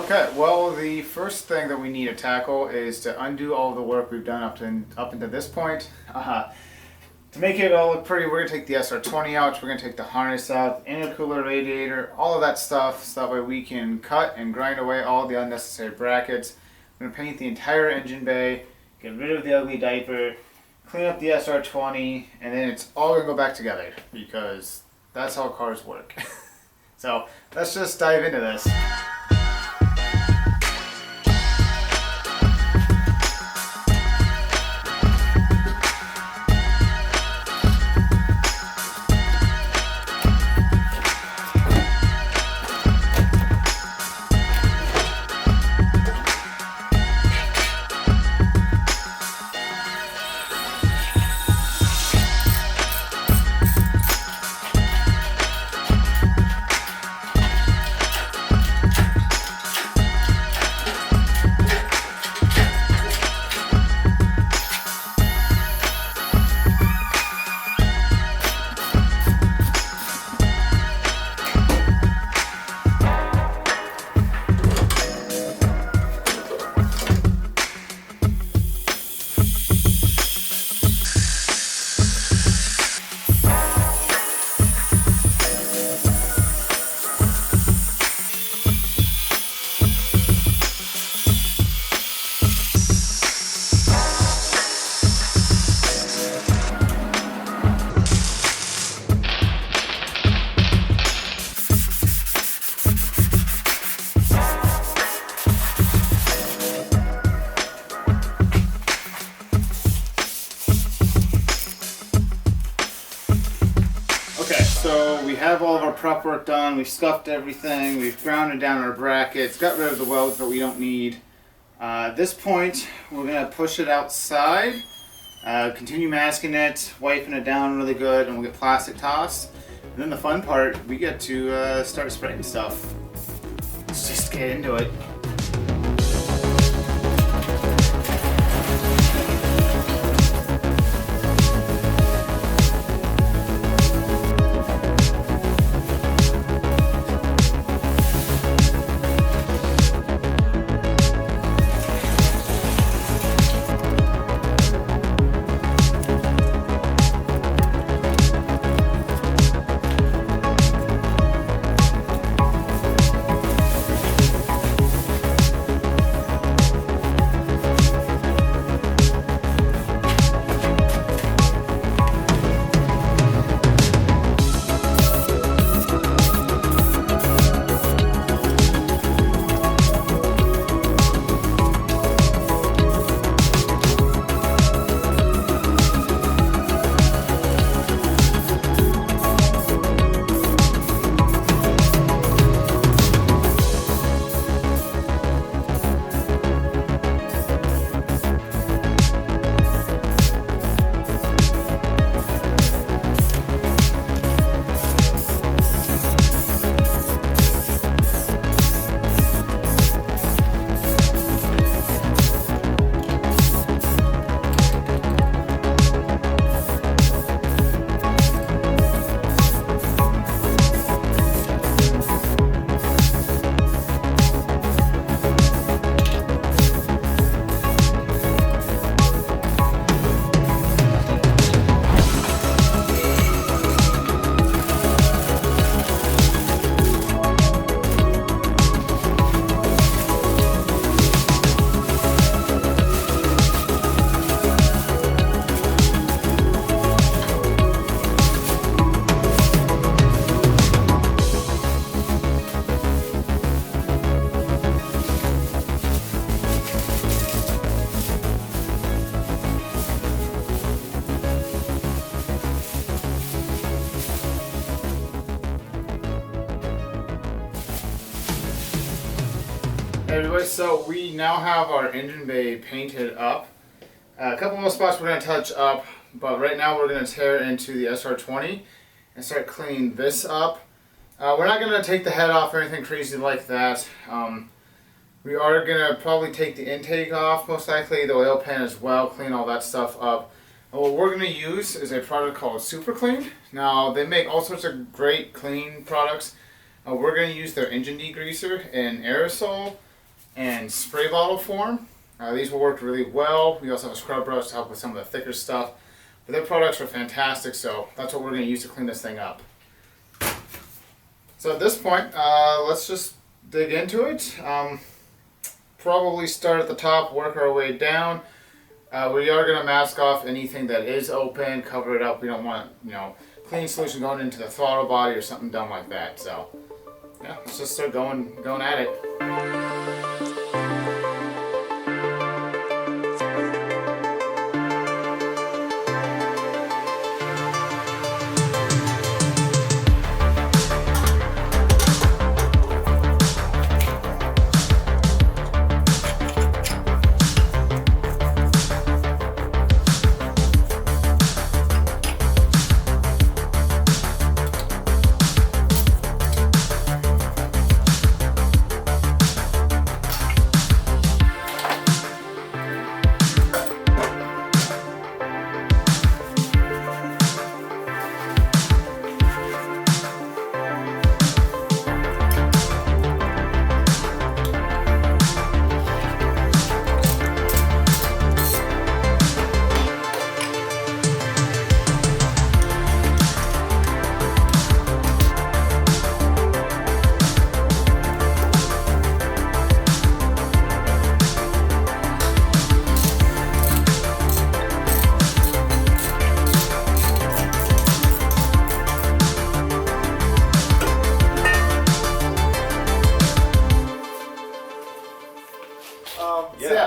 Okay, well, the first thing that we need to tackle is to undo all of the work we've done up until this point. To make it all look pretty, we're going to take the SR20 out, we're going to take the harness out, intercooler, radiator, all of that stuff, so that way we can cut and grind away all the unnecessary brackets. We're going to paint the entire engine bay, get rid of the ugly diaper, clean up the SR20, and then it's all going to go back together, because that's how cars work. So let's just dive into this. So we have all of our prep work done, we've scuffed everything, we've grounded down our brackets, got rid of the welds that we don't need. At this point, we're going to push it outside, continue masking it, wiping it down really good, and we'll get plastic toss. And then the fun part, we get to start spraying stuff. Let's just get into it. Hey everybody, so we now have our engine bay painted up. A couple more spots we're going to touch up, but right now we're going to tear into the SR20 and start cleaning this up. We're not going to take the head off or anything crazy like that. We are going to probably take the intake off, most likely the oil pan as well, clean all that stuff up. And what we're going to use is a product called SuperClean. Now they make all sorts of great clean products. We're going to use their engine degreaser in aerosol. in spray bottle form. These will work really well. We also have a scrub brush to help with some of the thicker stuff. But their products are fantastic, so that's what we're going to use to clean this thing up. So at this point, let's just dig into it. Probably start at the top, work our way down. We are going to mask off anything that is open, cover it up. We don't want, clean solution going into the throttle body or something dumb like that. So, yeah, let's just start going at it.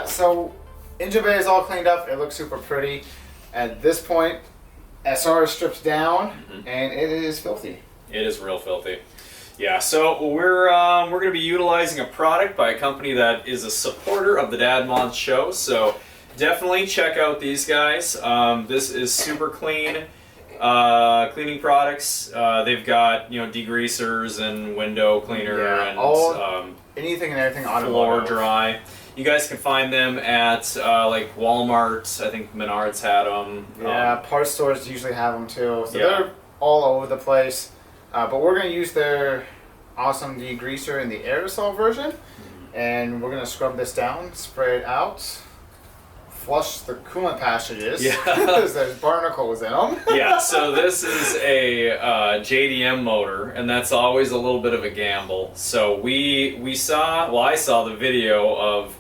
So engine bay is all cleaned up. It looks super pretty. At this point, SR is stripped down, and it is filthy. It is real filthy. Yeah, so we're going to be utilizing a product by a company that is a supporter of the Dad Mod show. So definitely check out these guys. This is SuperClean cleaning products. They've got degreasers and window cleaner and anything and everything automotive. Floor dry. You guys can find them at like Walmart. I think Menards had them. Yeah, parts stores usually have them too. So they're all over the place. But we're going to use their awesome degreaser in the aerosol version. And we're going to scrub this down, spray it out, flush the coolant passages because there's barnacles in them. Yeah, so this is a JDM motor, and that's always a little bit of a gamble. So I saw the video of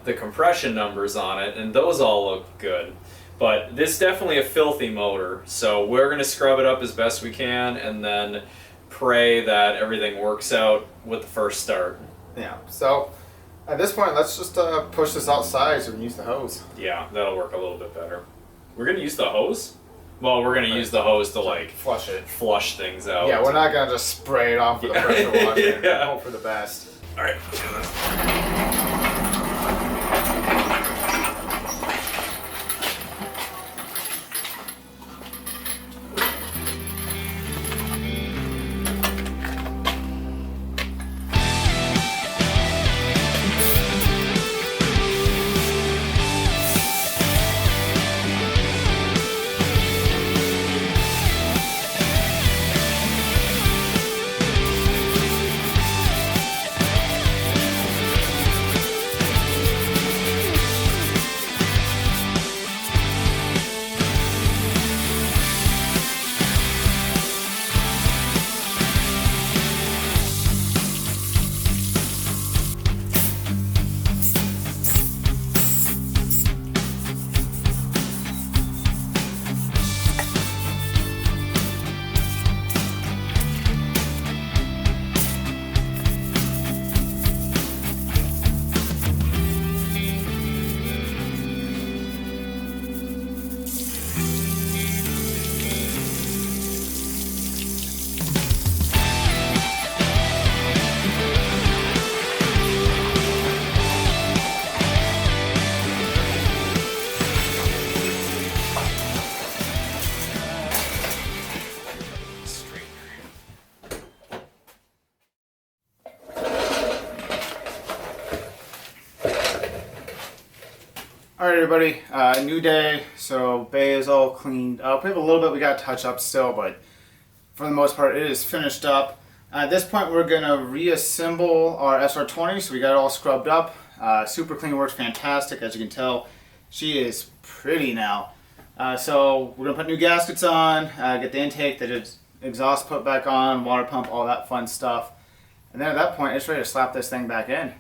the compression numbers on it, and those all look good. But this is definitely a filthy motor, so we're going to scrub it up as best we can and then pray that everything works out with the first start. Yeah, so at this point, let's just push this outside so we can use the hose. Yeah, that'll work a little bit better. We're going to use the hose? Well, we're going to use the hose to flush things out. Yeah, we're not going to just spray it off with a pressure washer and hope for the best. All right. Alright everybody, new day, so bay is all cleaned up. We have a little bit we got to touch up still, but for the most part it is finished up. At this point, we're gonna reassemble our SR20, so we got it all scrubbed up. SuperClean works fantastic, as you can tell. She is pretty now. So we're gonna put new gaskets on, get the intake, the exhaust put back on, water pump, all that fun stuff. And then at that point, it's ready to slap this thing back in.